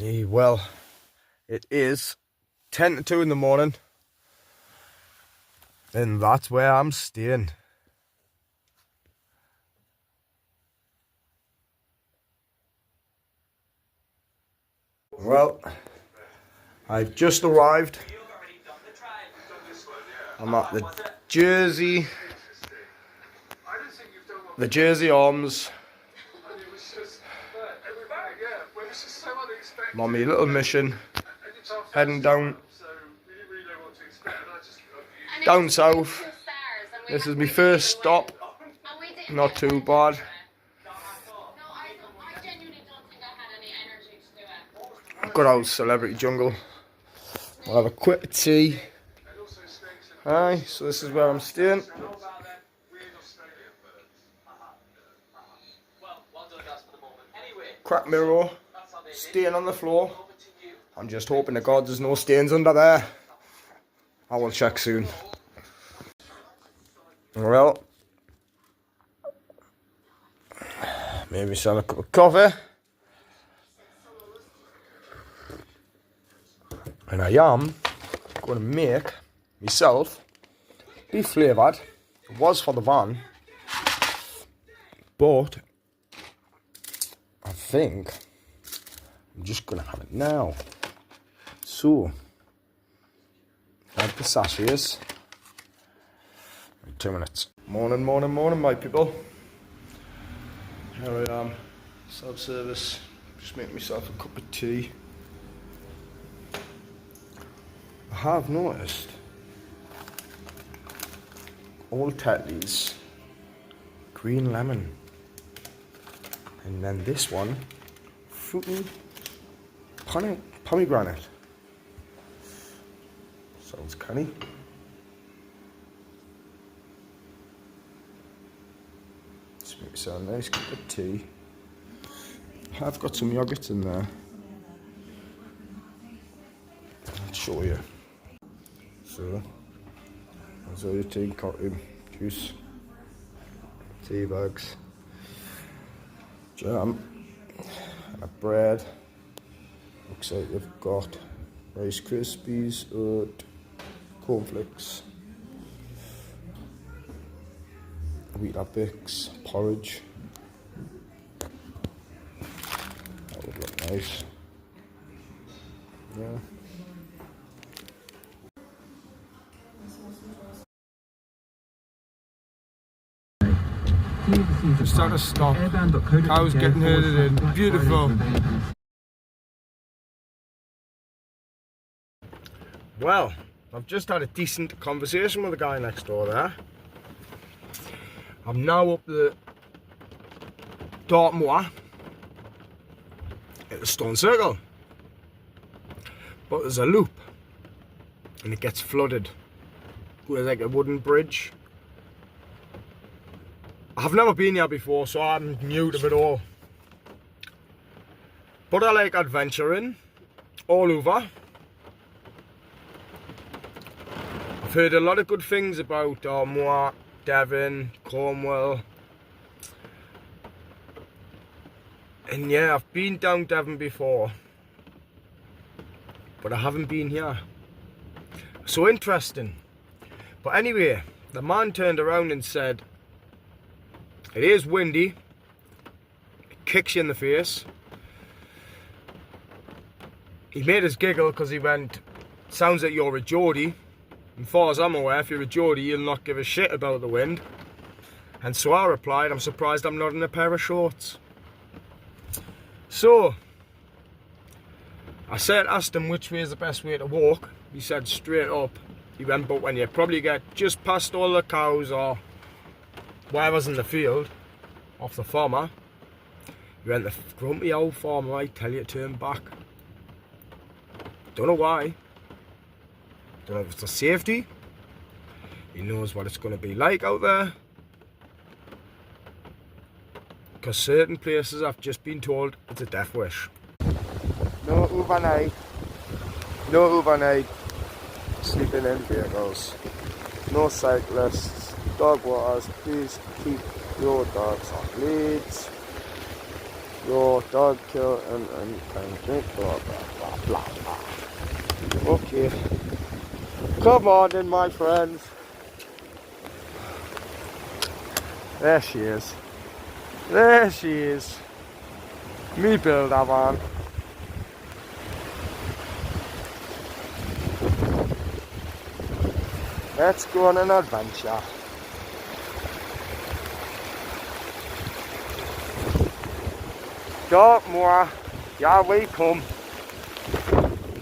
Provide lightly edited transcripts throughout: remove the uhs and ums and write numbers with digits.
Well, it is 10 to 2 in the morning, and that's where I'm staying. Well, I've just arrived. I'm at the Jersey Arms. I'm on my little mission, heading down south. This is my first stop, not too bad. Good old Celebrity Jungle. We'll have a quick tea. Aye, so this is where I'm staying. Crack mirror, stain on the floor. I'm just hoping to God there's no stains under there. I will check soon. Well, maybe some a cup of coffee. And I am going to make myself beef flavoured. It was for the van, but I think I'm just going to have it now. So, add the sachets. 2 minutes. Morning, my people. Here I am, self-service. Just make myself a cup of tea. I have noticed all Tetley's green lemon, and then this one fruity pomegranate. Sounds canny. Just make myself a nice cup of tea. I've got some yogurt in there. I'll show you. So, that's all your tea, cotton, juice, tea bags, jam, and a bread. Looks like you've got Rice Krispies, oat, cornflakes, wheat bix, porridge. That would look nice. Yeah. Just had a stop. Cows getting herded in. Beautiful. Well, I've just had a decent conversation with the guy next door there. I'm now up the Dartmoor at the Stone Circle, but there's a loop and it gets flooded with like a wooden bridge. I've never been here before, so I'm new to it all. But I like adventuring all over. I've heard a lot of good things about Dartmoor, Devon, Cornwall. And yeah, I've been down Devon before, but I haven't been here. So interesting. But anyway, the man turned around and said, it is windy, it kicks you in the face. He made us giggle because he went, sounds like you're a Geordie. And as far as I'm aware, if you're a Geordie, you'll not give a shit about the wind. And so I replied, I'm surprised I'm not in a pair of shorts. So, I asked him which way is the best way to walk. He said straight up. He went, but when you probably get just past all the cows or whatever's in the field, off the farmer, you went, the grumpy old farmer might tell you to turn back. Don't know why. Don't know if it's for safety. He knows what it's going to be like out there. Because certain places I've just been told it's a death wish. No overnight. No overnight sleeping in vehicles. No cyclists. Dog walkers, please keep your dogs on leads. your dog kill and can drink, blah blah blah blah blah. Okay. Come on then, my friends. There she is. There she is. Me builder man. Let's go on an adventure. Dartmoor, yeah we come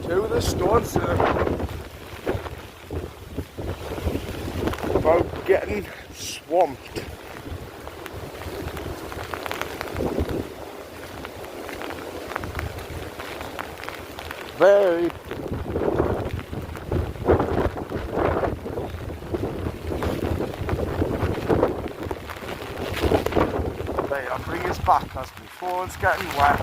to the stone circle without getting swamped. Very I'll bring us back as before it's getting wet.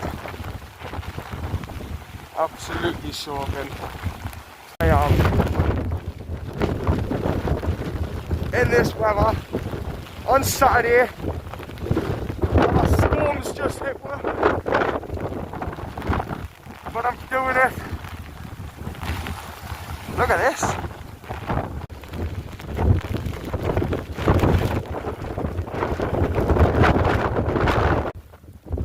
Absolutely soaking. I am in this weather on Saturday. A storm's just hit me, but I'm doing it. Look at this.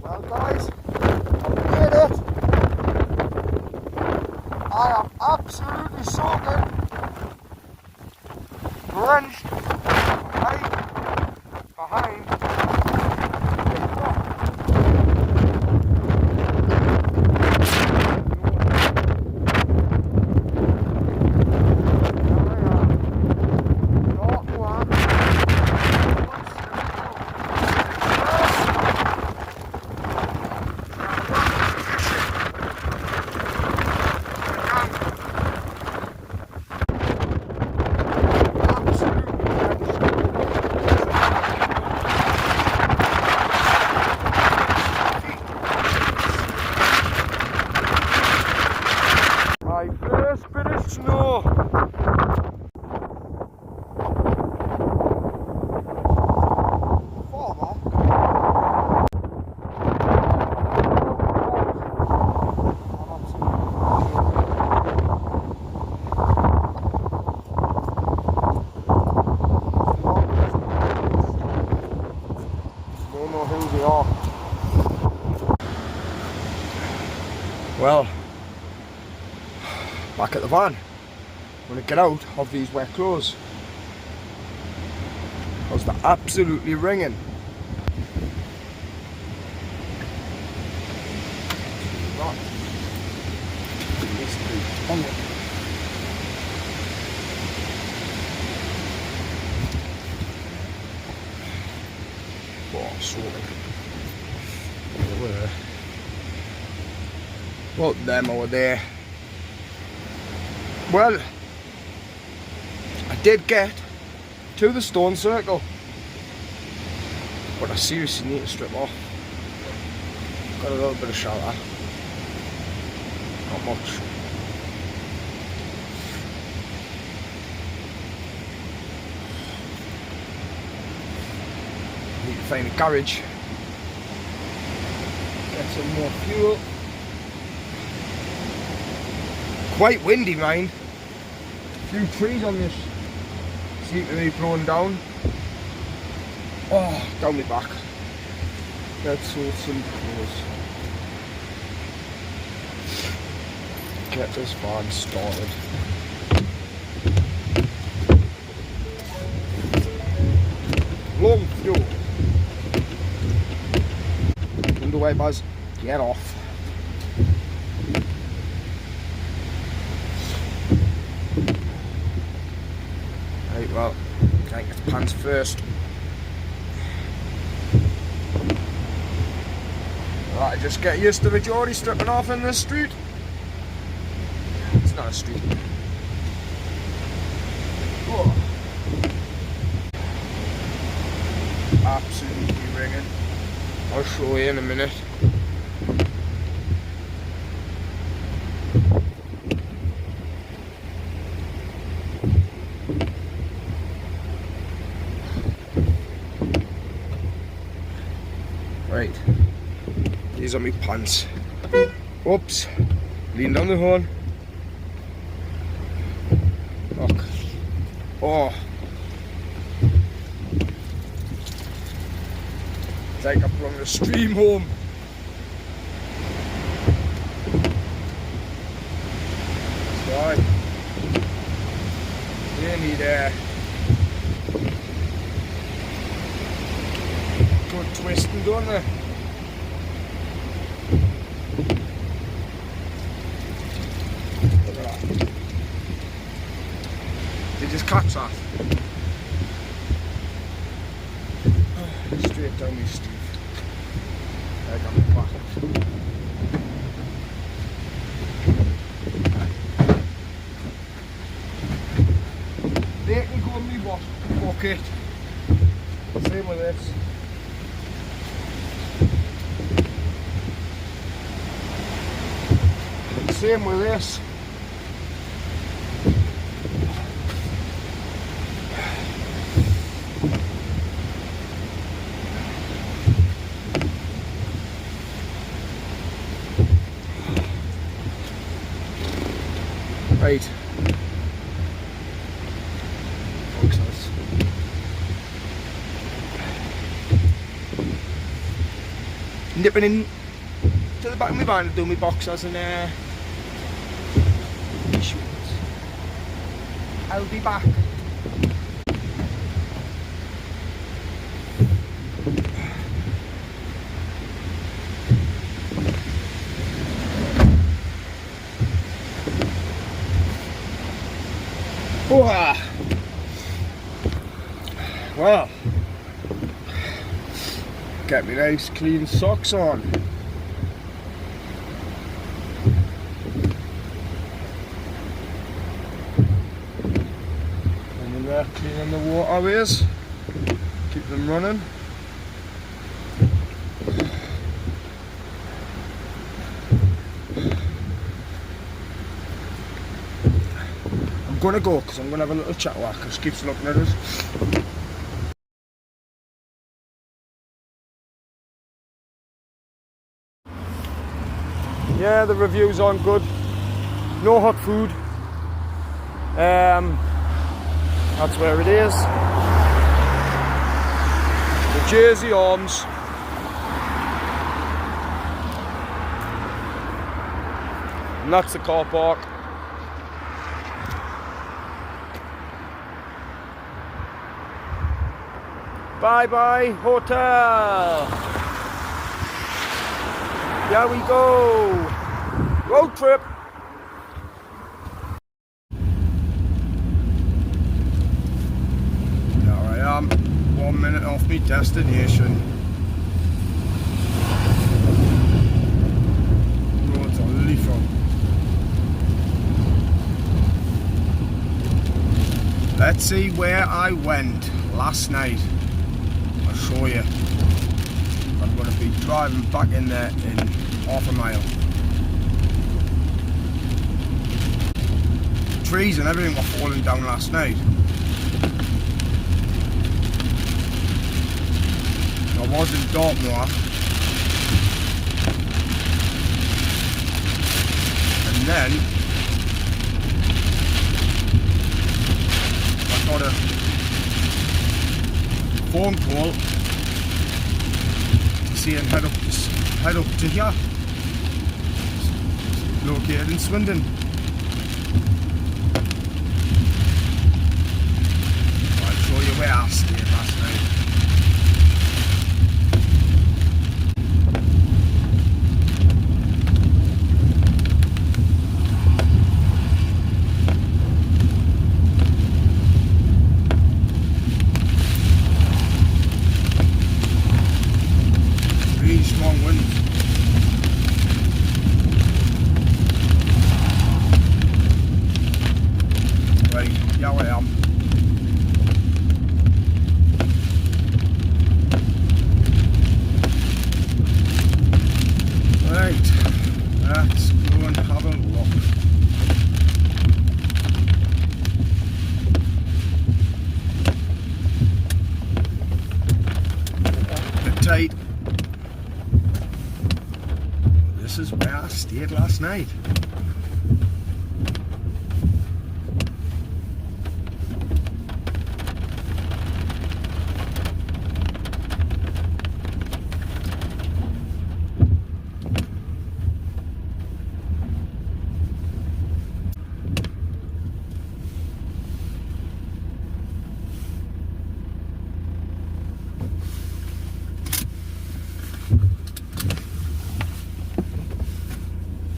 Well guys, I've made it. I am absolutely soaking, drenched, right behind. My first bit of snow. Don't know who they are. Well, back at the van. I'm going to get out of these wet clothes because they're absolutely ringing. Oh, sorry. Well, them over there. Well, I did get to the stone circle, but I seriously need to strip off. Got a little bit of shelter, not much. Need to find a garage, get some more fuel. Quite windy, mind. A few trees on this seem to be blowing down. Oh, down my back. Let's sort some clothes. Get this van started. Long fuel. Underway, Buzz. Get off. Right, well, I get the pants first. Right, just get used to the Geordie stripping off in this street. It's not a street. Whoa. Absolutely ringing. I'll show you in a minute. Right. These are my pants. Oops. Lean down the horn. Look. Oh. It's like I'm from the stream home. That's right. They need good twisting, don't they? Look at that. They just catch that. Straight down my street. Like I'm back. They can go in my bucket. Same with this. Same with this. Right. Boxers. Nipping in to the back of my van to do my boxers and shorts. I'll be back. Well, get me nice clean socks on. And in there cleaning the waterways, keep them running. I'm gonna go because I'm gonna have a little chat with her because she keeps looking at us. Yeah, the reviews aren't good. No hot food. That's where it is. The Jersey Arms. And that's the car park. Bye bye hotel. Here we go. Road trip. There I am. 1 minute off my destination. Roads are lethal. Let's see where I went last night. I'll show you. I'm going to be driving back in there in half a mile. Trees and everything were falling down last night. I was in Dartmoor, and then I got a phone call saying head up to here, located in Swindon. I'll show you where I stayed last night. Really strong wind. Right, here I am. Right, let's go and have a look. The tight. this is where I stayed last night.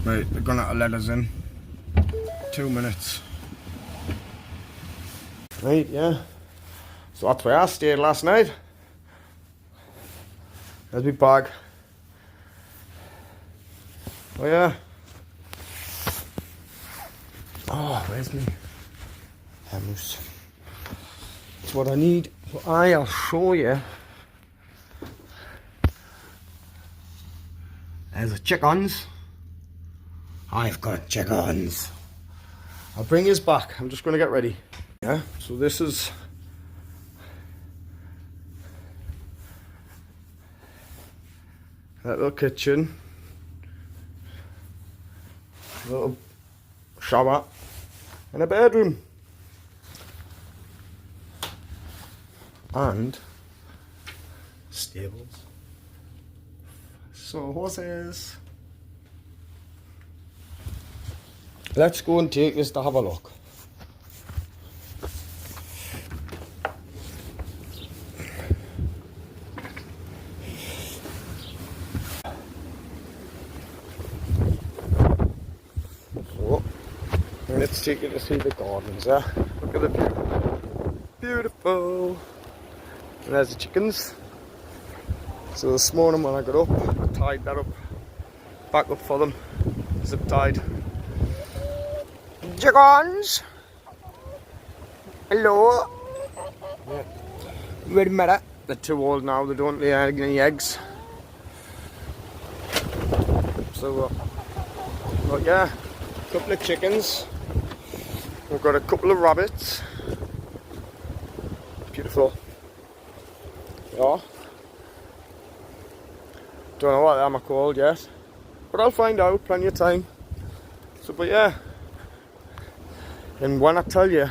Right, they're gonna let us in. 2 minutes. Right, yeah. So that's where I stayed last night. There's my bag. Oh yeah. Oh, where's me? Hammers. That's what I need. So I'll show you. There's the chickens. I've got chickens. I'll bring his back. I'm just going to get ready. Yeah, so this is that little kitchen, little shower, and a bedroom, and stables. So horses. Let's go and take this to have a look. So, let's take you to see the gardens there. Look at the view. Beautiful. And there's the chickens. So this morning when I got up, I tied that up, back up for them, zip tied. Chickens! Hello! Yeah. Wait a minute. They're too old now, they don't lay any eggs. So, but yeah, a couple of chickens. We've got a couple of rabbits. Beautiful. Yeah. Don't know what them are called yet, but I'll find out, plenty of time. So, but yeah. And when I tell you,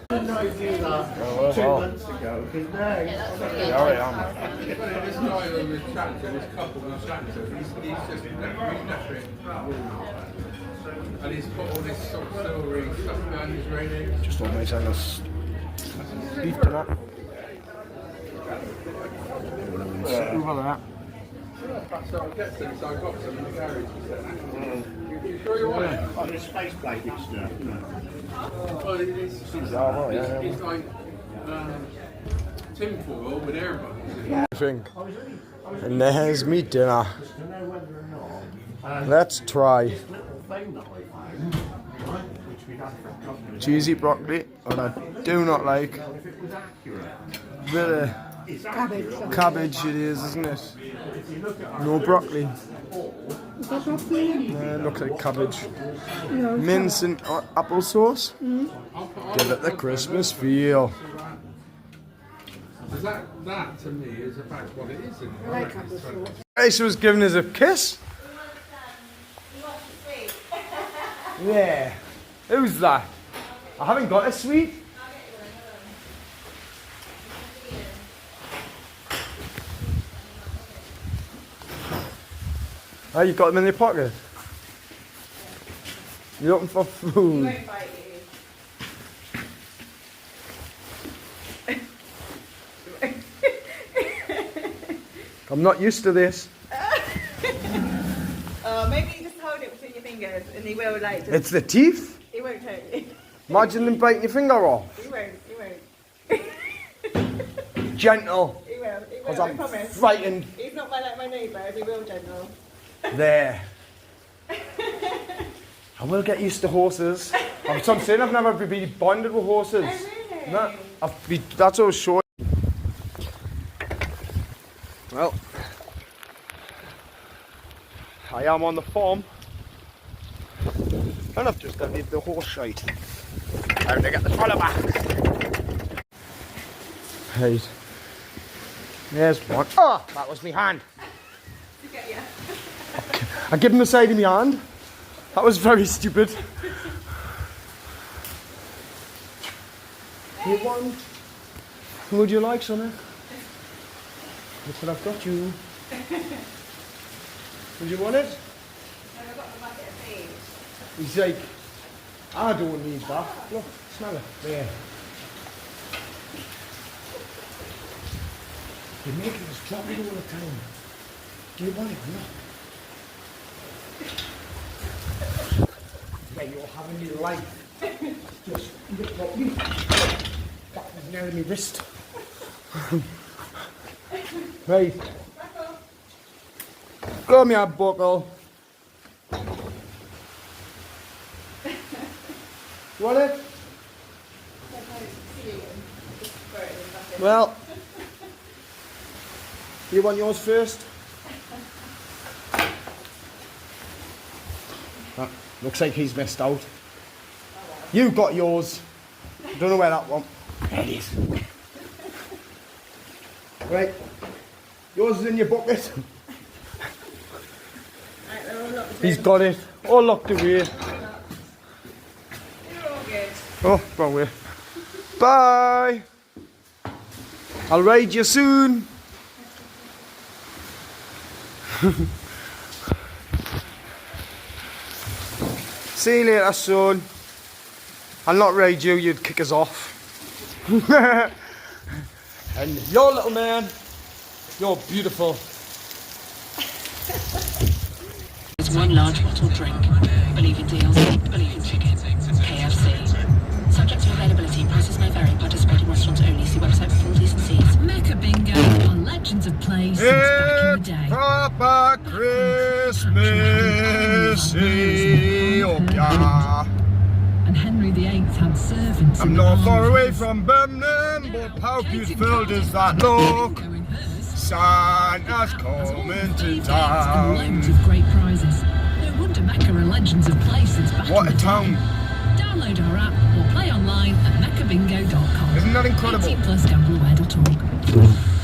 Didn't I do that 2 months ago? Because now, This guy on the tractor, this couple on the tractor, he's just and he's put all this sort of silvery stuff behind his radio. just want me to this beef to that. Over that. So I get some, so I got some in the garage. You sure you want it? oh, the space plate is stuff. Well, it's like tinfoil with air bubbles. And there's me dinner. Let's try cheesy broccoli, and I do not like. Bit of cabbage it is, isn't it? No broccoli. Looks like cabbage. Mince and applesauce. Give it the Christmas feel. That to me is about what it is. I like applesauce. Ace was giving us a kiss. Yeah. Who's that? I haven't got a sweet. Oh, you got them in your pocket? You're looking for food. I'm not used to this. Maybe you just hold it between your fingers and he will like just, It's the teeth? he won't hurt you. Imagine them biting your finger off. He won't. Gentle. He will, Because I I'm promise. frightened. He's not like my neighbour, he will gentle. There. I will get used to horses. I'm saying I've never been bonded with horses. Oh really? No, that's what I was showing. Well, I am on the farm, and I've just emptied the horse shite. Time to get the trolley back. Right, there's one. Oh, that was my hand. To get you. I give him the side of my hand. That was very stupid. You want? Who would you like, sonny? Look what I've got you. Would you want it? I've got the bucket of tea. He's like, I don't need that. Look, smell it. There. You're making us drop it all the time. Do you want it or not? Yeah, you're having your life. Just look at me. That was near my wrist. Right. Go me a buckle. You want it? Well, you want yours first? That looks like he's missed out. You got yours. Don't know where that one. There it is. Right. Yours is in your bucket. Right, they're all locked He's in. got it. All locked away. You're all good. Oh, wrong way. Bye. I'll ride you soon. See you later, son. I'll not ride you, you'd kick us off. And your little man, you're beautiful. There's one large bottled drink. Believe in deals, believe in chicken. KFC. Subject to availability, prices may vary. Participating restaurants only. See website for full T's&C's. Mecca Bingo on Legends of Play since back in the day. Proper Christmas, oh yeah. And Henry VIII had servants. I'm in not the far army. away from Birmingham, but how beautiful does that look? Going hers. Santa's coming to And town. loads of great prizes. No wonder Mecca are Legends of Play since back What in a the town. day. Download our app or play online at meccabingo.com. Isn't that incredible? 18+ gambleaware.org.